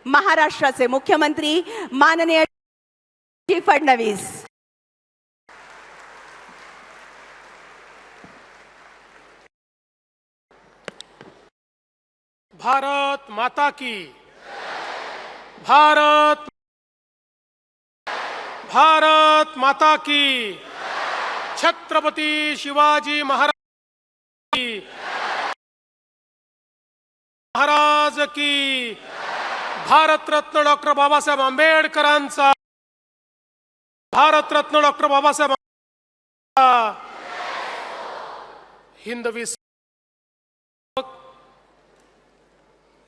महाराष्ट्राचे मुख्यमंत्री माननीय फडणवीस। भारत माता की, भारत माता की, छत्रपती शिवाजी महाराज की, भारतरत्न डॉक्टर बाबासाहेब आंबेडकरांचा, भारतरत्न डॉक्टर बाबासाहेब हिंदवी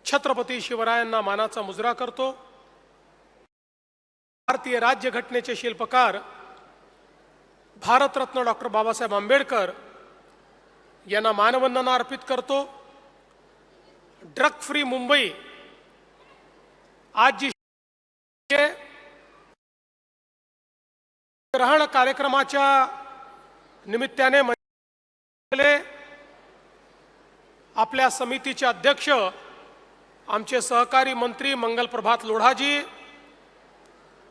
छत्रपती शिवरायांना मानाचा मुजरा करतो। भारतीय राज्यघटनेचे शिल्पकार भारतरत्न डॉक्टर बाबासाहेब आंबेडकर यांना मानवंदना अर्पित करतो। ड्रग फ्री मुंबई आज जी ग्रहण कार्यक्रमाच्या निमित्ताने आपल्या समितीचे अध्यक्ष आमचे सहकारी मंत्री मंगलप्रभात लोढाजी,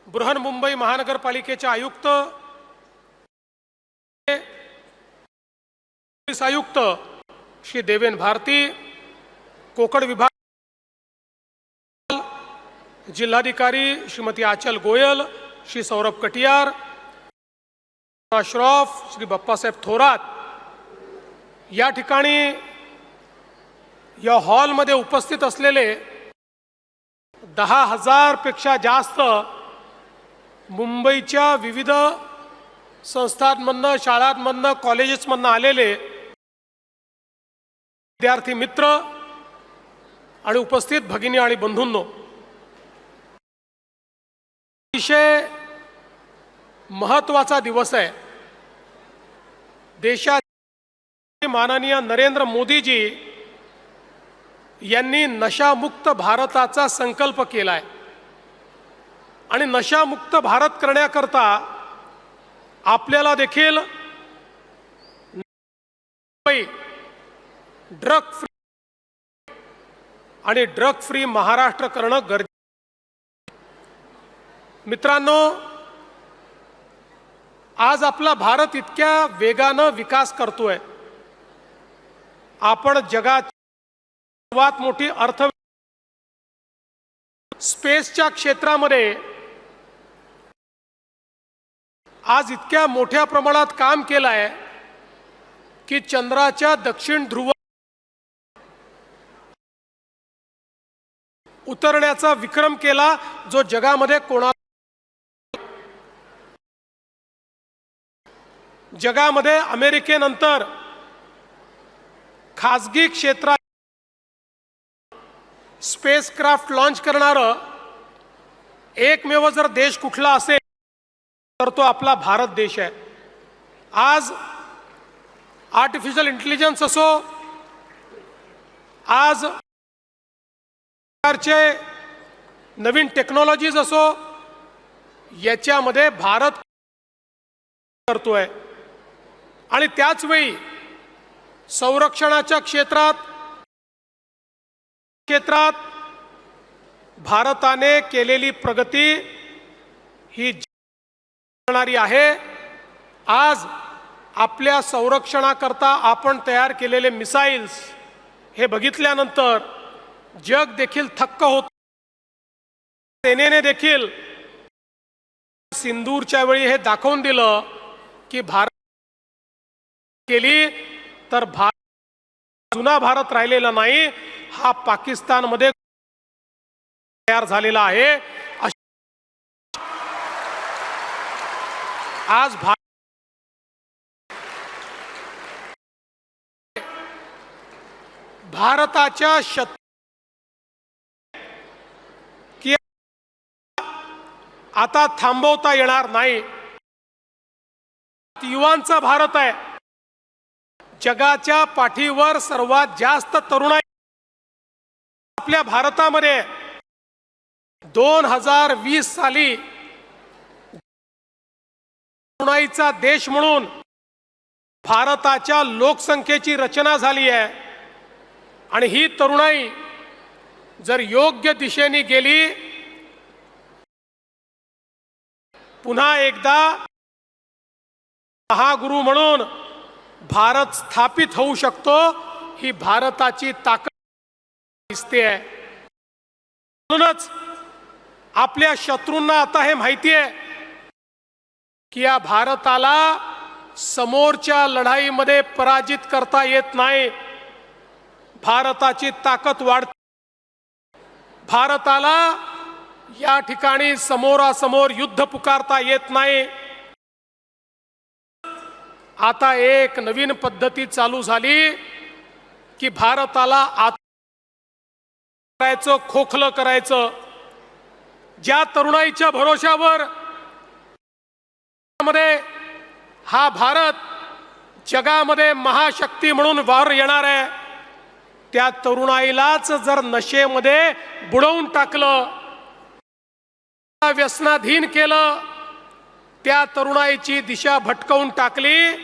बृहन्मुंबई महानगरपालिकेचे आयुक्त, पोलीस आयुक्त श्री देवेन भारती, कोकण विभाग जिल्हाधिकारी श्रीमती आचल गोयल, श्री सौरभ कटियार, श्रॉफ श्री बाप्पासाहेब थोरात, या ठिकाणी या हॉलमध्ये उपस्थित असलेले 10,000 पेक्षा जास्त मुंबईच्या विविध संस्थांमधनं, शाळांमधनं, कॉलेजेसमधनं आलेले विद्यार्थी मित्र आणि उपस्थित भगिनी आणि बंधूंनो, अतिशय महत्त्वाचा दिवस आहे। देशाचे माननीय नरेंद्र मोदीजी यांनी नशामुक्त भारताचा संकल्प केलाय आणि नशामुक्त भारत करण्याकरता आपल्याला देखील ड्रग फ्री आणि ड्रग फ्री महाराष्ट्र करणं गरजेचं। मित्रांनो, आज आपला भारत इतक्या वेगानं विकास करतोय। आपण जगात सर्वात मोठी स्पेसच्या क्षेत्रामध्ये आज इतक्या मोठ्या प्रमाणात काम केलं आहे की चंद्राच्या दक्षिण ध्रुव उतरण्याचा विक्रम केला, जो जगामध्ये जगामध्ये अमेरिकेनंतर खासगी क्षेत्रात स्पेसक्राफ्ट लॉन्च करणारा एकमेव जर देश कुठला असेल तर तो आपला भारत देश आहे। आज आर्टिफिशियल इंटेलिजन्स असो, आज नवीन टेक्नॉलॉजीज असो, याच्यामध्ये भारत करतोय आणि त्याच वेळी संरक्षणाच्या क्षेत्रात भारताने केलेली प्रगती ही जगणारी आहे। आज आपल्या संरक्षणाकरता आपण तयार केलेले मिसाइल्स हे बघितल्यानंतर जग देखील थक्क होत। सेनेने देखील सिंदूरच्या वेळी हे दाखवून दिलं की भारत केली तर जुना भारत राहिलेला नाही, हा पाकिस्तानमध्ये तयार झालेला आहे। आज भारताच्या की आता थांबवता येणार नाही। युवांचा भारत आहे। जगाच्या पाठीवर सर्वात जास्त तरुणाई आपल्या भारतामध्ये 2020 साली तरुणाईचा देश म्हणून भारताच्या लोकसंख्येची रचना झाली आहे आणि ही तरुणाई जर योग्य दिशेने गेली, पुन्हा एकदा महागुरु म्हणून भारत स्थापित होऊ शकतो, ही भारताची ताकद दिसते आहे. म्हणूनच आपल्या शत्रूंना आता हे माहिती आहे की या भारताला समोरच्या लढाईमध्ये पराजित करता येत नाही. भारताची ताकद वाढते. भारताला या ठिकाणी समोरासमोर युद्ध पुकारता येत नाही. आता एक नवीन पद्धती चालू झाली की भारताला करायचं, खोखलं करायचं. ज्या तरुणाईच्या भरोशावर हा भारत जगामध्ये महाशक्ती म्हणून वर येणार आहे, त्या तरुणाईलाच जर नशेमध्ये बुडवून टाकलं, व्यसनाधीन केलं, त्या तरुणाईची दिशा भटकवून टाकली,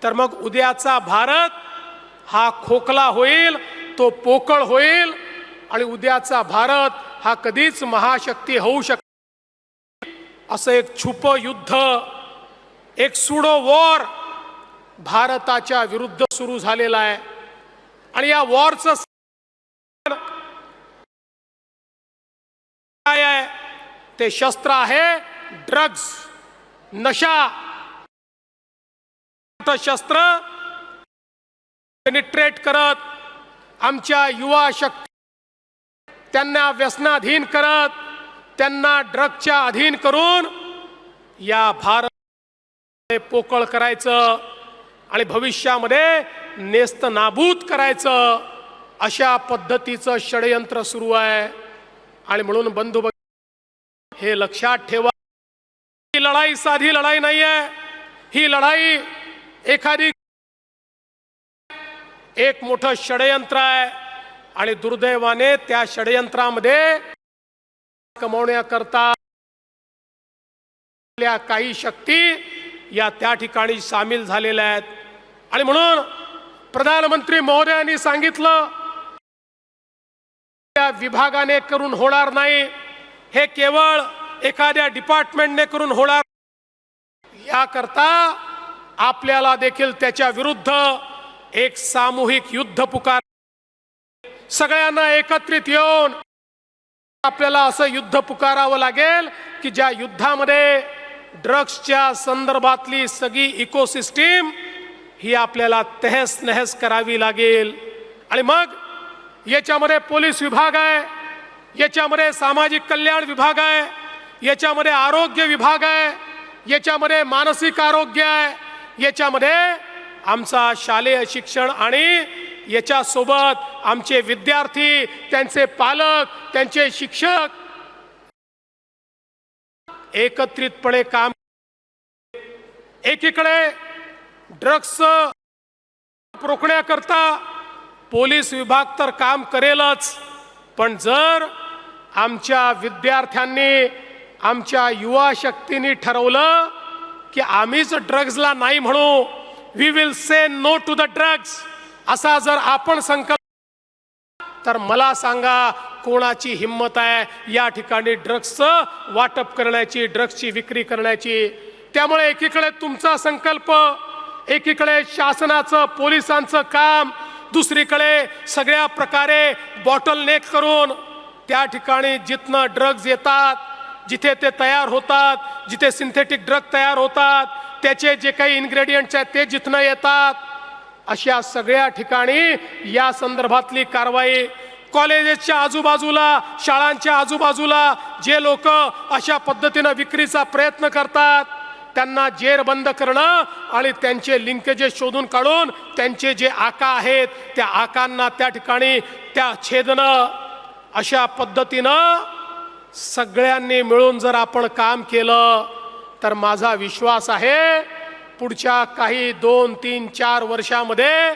तर मग उद्याचा भारत हा खोखला होईल, तो पोकळ होईल आणि उद्याचा भारत हा कधीच महाशक्ती होऊ शकत. असं एक छुप युद्ध, एक सुडो वॉर भारताच्या विरुद्ध सुरू झालेला आहे. आणि या वॉरचं काय आहे? ते शस्त्र आहे ड्रग्ज, नशा. शस्त्र पेनिट्रेट करत आमच्या युवा शक्ती, त्यांना व्यसनाधीन करत, त्यांना ड्रगच्या अधीन करून या भारत पोकळ करायचं आणि भविष्यामध्ये नेस्त नाबूद करायचं, अशा पद्धतीचं षडयंत्र सुरू आहे. आणि म्हणून बंधू, हे लक्षात ठेवा, ही लढाई साधी लढाई नाही आहे. ही लढाई एखादी एक मोठं षडयंत्र आहे आणि दुर्दैवाने त्या षडयंत्रामध्ये कमवण्याकरता काही शक्ती या त्या ठिकाणी सामील झालेल्या आहेत. आणि म्हणून प्रधानमंत्री महोदयांनी सांगितलं, त्या विभागाने करून होणार नाही, हे केवळ एखाद्या डिपार्टमेंटने करून होणार. याकरता आपल्याला देखील त्याच्या विरुद्ध एक सामूहिक युद्ध पुकार, सगळ्यांना एकत्रित येऊन आपल्याला असं युद्ध पुकारावं लागेल की ज्या युद्धामध्ये ड्रग्सच्या संदर्भातली सगळी इकोसिस्टीम ही आपल्याला तहस नहस करावी लागेल. आणि मग याच्यामध्ये पोलीस विभाग आहे, याच्यामध्ये सामाजिक कल्याण विभाग आहे, याच्यामध्ये आरोग्य विभाग आहे, याच्यामध्ये मानसिक आरोग्य आहे, याच्यामध्ये आमचा शालेय शिक्षण आणि याच्यासोबत आमचे विद्यार्थी, त्यांचे पालक, त्यांचे शिक्षक एकत्रितपणे काम. एकीकडे ड्रग्स रोखण्याकरता पोलीस विभाग तर काम करेलच, पण जर आमच्या विद्यार्थ्यांनी, आमच्या युवा शक्तींनी ठरवलं की आम्हीच ड्रग्सला नाही म्हणू, we will say no to the drugs, असा जर आपण संकल्प, तर मला सांगा कोणाची हिम्मत आहे या ठिकाणी ड्रग्सचं वाटप करण्याची, ड्रग्सची विक्री करण्याची. त्यामुळे एकीकडे तुमचा संकल्प, एकीकडे शासनाचं, पोलिसांचं काम, दुसरीकडे सगळ्या प्रकारे बॉटलनेक करून त्या ठिकाणी जिथनं ड्रग्ज येतात, जिथे ते तयार होतात, जिथे सिंथेटिक ड्रग तयार होतात, त्याचे जे काही इन्ग्रेडियंट्स आहेत ते जिथनं येतात, अशा सगळ्या ठिकाणी या संदर्भातली कारवाई. कॉलेजेसच्या आजूबाजूला, शाळांच्या आजूबाजूला जे लोक अशा पद्धतीनं विक्रीचा प्रयत्न करतात, त्यांना जेरबंद करणं आणि त्यांचे लिंकेजेस शोधून काढून त्यांचे जे आका आहेत त्या आकांना त्या ठिकाणी त्या छेदणं, अशा पद्धतीनं सगळ्यांनी मिळून जर आपण काम केलं तर माझा विश्वास आहे पुढच्या काही 2, 3, 4 वर्षामध्ये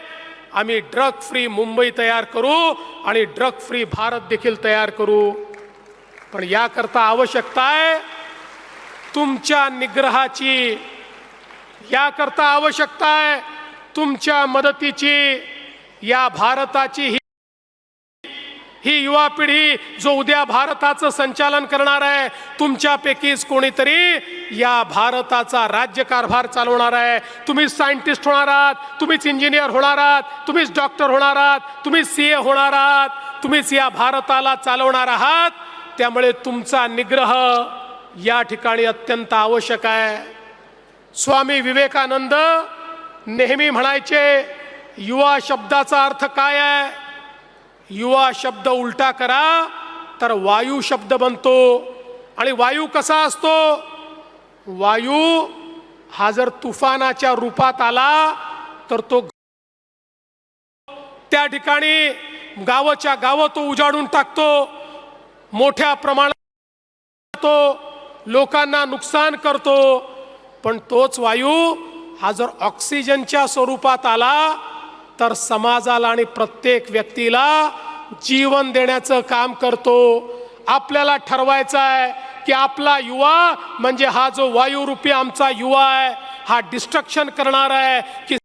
आम्ही ड्रग फ्री मुंबई तयार करू आणि ड्रग फ्री भारत देखील तयार करू. पण याकरता आवश्यकता आहे तुमच्या निग्रहाची, याकरता आवश्यकता आहे तुमच्या मदतीची. या भारताची ही युवा पिढी जो उद्या भारताचं संचालन करणार आहे, तुमच्यापैकीच कोणीतरी या भारताचा राज्यकारभार चालवणार आहे. तुम्ही सायंटिस्ट होणार आहात, तुम्हीच इंजिनियर होणार आहात, तुम्हीच डॉक्टर होणार आहात, तुम्हीच CA होणार आहात, तुम्हीच या भारताला चालवणार आहात. त्यामुळे तुमचा निग्रह या ठिकाणी अत्यंत आवश्यक आहे. स्वामी विवेकानंद नेहमी म्हणायचे, युवा शब्दाचा अर्थ काय आहे? युवा शब्द उलटा करा तर वायू शब्द बनतो. आणि वायू कसा असतो? वायू हा जर तुफानाच्या रूपात आला तर तो त्या ठिकाणी गावाच्या गावं तो उजाडून टाकतो, मोठ्या प्रमाणात तो लोकांना नुकसान करतो. पण तोच वायू हा जर ऑक्सिजनच्या स्वरूपात आला तर समाजाला आणि प्रत्येक व्यक्तीला जीवन देण्याचं काम करतो. आपल्याला ठरवायचं आहे की आपला युवा म्हणजे हा जो वायुरूपी आमचा युवा आहे, हा डिस्ट्रक्शन करणार आहे की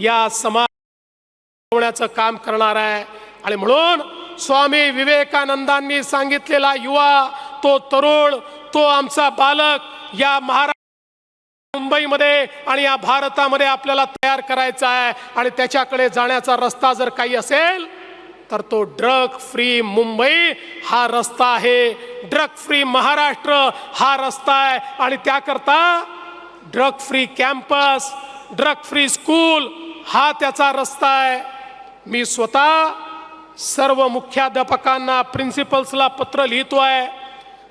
या समाज काम करणार आहे. आणि म्हणून स्वामी विवेकानंदांनी सांगितलेला युवा, तो तरुण, तो आमचा बालक या महाराष्ट्र, मुंबईमध्ये आणि या भारतामध्ये आपल्याला तयार करायचा आहे. आणि त्याच्याकडे जाण्याचा रस्ता जर काही असेल तर तो ड्रग फ्री मुंबई हा रस्ता आहे, ड्रग फ्री महाराष्ट्र हा रस्ता आहे. आणि त्याकरता drug free campus, drug free school हा त्याचा रस्ता आहे. मी स्वतः सर्व मुख्याध्यापकांना, प्रिन्सिपल्सला पत्र लिहितो आहे.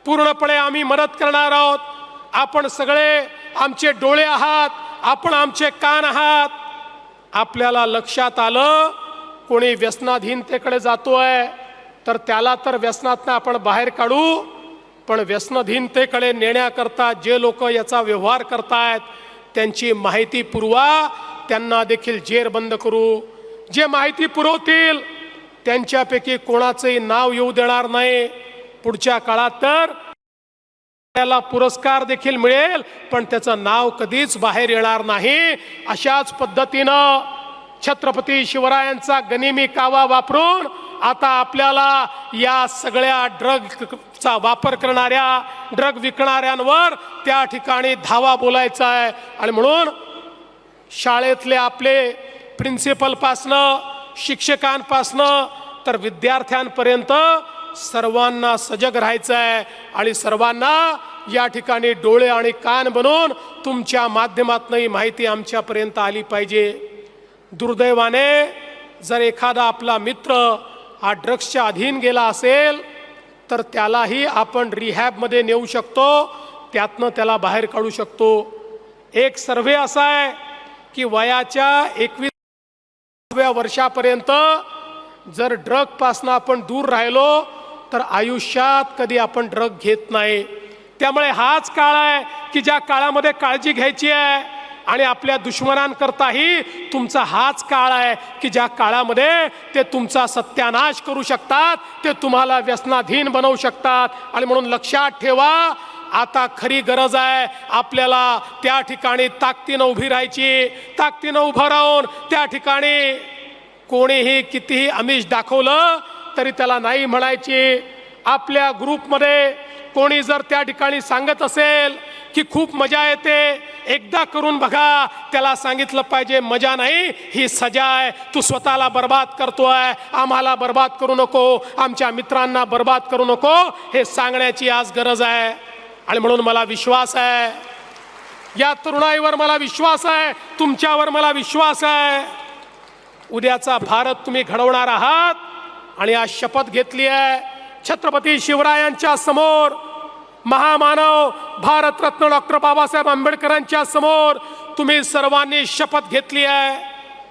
पूर्णपणे आम्ही मदत करणार आहोत. आपण सगळे आमचे डोळे आहात, आपण आमचे कान आहात. आपल्याला लक्षात आलं कोणी व्यसनाधीनतेकडे जातोय तर त्याला तर व्यसनातनं आपण बाहेर काढू, पण व्यसनाधीनतेकडे नेण्याकरता जे लोक याचा व्यवहार करतायत त्यांची माहिती पुरवा, त्यांना देखील जेरबंद करू. जे माहिती पुरवतील त्यांच्यापैकी कोणाचंही नाव येऊ देणार नाही. पुढच्या काळात तर त्याला पुरस्कार देखील मिळेल, पण त्याचं नाव कधीच बाहेर येणार नाही. अशाच पद्धतीनं छत्रपती शिवरायांचा गनिमी कावा वापरून आता आपल्याला या सगळ्या ड्रगचा वापर करणाऱ्या, ड्रग विकणाऱ्यांवर त्या ठिकाणी धावा बोलायचा आहे. आणि म्हणून शाळेतले आपले प्रिन्सिपलपासनं, शिक्षकांपासनं तर विद्यार्थ्यांपर्यंत सर्वांना सजग राहायचं आहे. आणि सर्वांना या ठिकाणी डोळे आणि कान बनवून तुमच्या माध्यमातून ही माहिती आमच्यापर्यंत आली पाहिजे. दुर्दैवाने जर एखादा आपला मित्र हा ड्रग्सच्या अधीन गेला असेल तर त्यालाही आपण रिहॅबमध्ये नेऊ शकतो, त्यातनं त्याला बाहेर काढू शकतो. एक सर्व्हे असा आहे की वयाच्या 21व्या वर्षापर्यंत जर ड्रगपासनं आपण दूर राहिलो तर आयुष्यात कधी आपण ड्रग घेत नाही. त्यामुळे हाच काळ आहे की ज्या काळामध्ये काळजी घ्यायची आहे. आणि आपल्या दुश्मनांकरताही तुमचा हाच काळ आहे की ज्या काळामध्ये ते तुमचा सत्यानाश करू शकतात, ते तुम्हाला व्यसनाधीन बनवू शकतात. आणि म्हणून लक्षात ठेवा, आता खरी गरज आहे आपल्याला त्या ठिकाणी ताकदीनं उभी राहायची. ताकदीनं उभं राहून त्या ठिकाणी कोणीही कितीही आमिष दाखवलं तरी त्याला नाही म्हणायची. आपल्या ग्रुपमध्ये कोणी जर त्या ठिकाणी सांगत असेल की खूप मजा येते, एकदा करून बघा, त्याला सांगितलं पाहिजे मजा नाही, ही सजा आहे. तू स्वतःला बर्बाद करतोय, आम्हाला बर्बाद करू नको, आमच्या मित्रांना बर्बाद करू नको, हे सांगण्याची आज गरज आहे. आणि म्हणून मला विश्वास आहे, या तरुणाईवर मला विश्वास आहे, तुमच्यावर मला विश्वास आहे. उद्याचा भारत तुम्ही घडवणार आहात. आणि आज शपथ घेतली आहे छत्रपती शिवरायांच्या समोर, महामानव भारतरत्न डॉक्टर बाबासाहेब आंबेडकरांच्या समोर तुम्ही सर्वांनी शपथ घेतली आहे.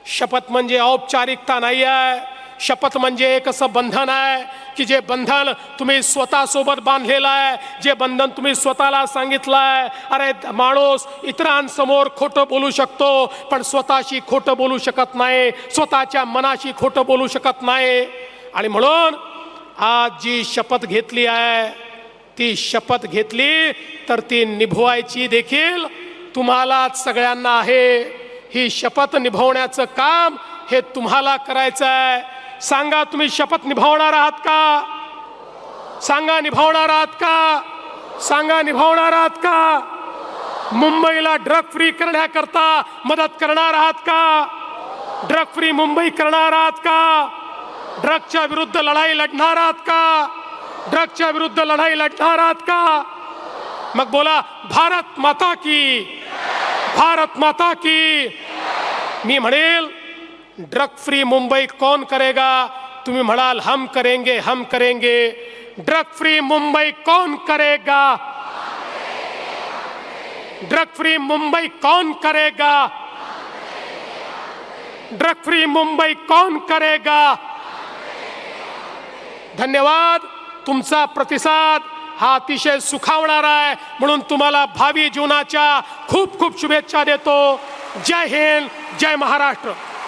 शपथ म्हणजे औपचारिकता नाही आहे. शपथ म्हणजे एक असं बंधन आहे की जे बंधन तुम्ही स्वतःसोबत बांधलेलं आहे, जे बंधन तुम्ही स्वतःला सांगितलं आहे. अरे माणूस इतरांसमोर खोटं बोलू शकतो पण स्वतःशी खोटं बोलू शकत नाही, स्वतःच्या मनाशी खोटं बोलू शकत नाही. आणि म्हणून आज जी शपथ घेतली आहे, ती शपथ घेतली तर ती निभवायची देखील तुम्हालाच सगळ्यांना आहे. ही शपथ निभवण्याचं काम हे तुम्हाला करायचं आहे. सांगा तुम्ही शपथ निभावणार आहात का? सांगा निभावणार आहात का? सांगा निभावणार आहात का? मुंबईला ड्रग फ्री करण्याकरता मदत करणार आहात का? ड्रग फ्री मुंबई करणार आहात का? ड्रगच्या विरुद्ध लढाई लढणार आहात का? ड्रगच्या विरुद्ध लढाई लढणार आहात का? मग बोला भारत माता की, भारत माता की. मी म्हणेल ड्रग फ्री मुंबई कौन करेगा? तुम्ही म्हणाल हम करेंगे, हम करेंगे. ड्रग फ्री मुंबई कौन करेगा? ड्रग फ्री मुंबई कौन करेगा? ड्रग फ्री मुंबई कौन करेगा? धन्यवाद. तुमचा प्रतिसाद हा अतिशय सुखावणारा आहे, म्हणून तुम्हाला भावी जीवनाच्या खूप खूप शुभेच्छा देतो. जय हिंद, जय महाराष्ट्र.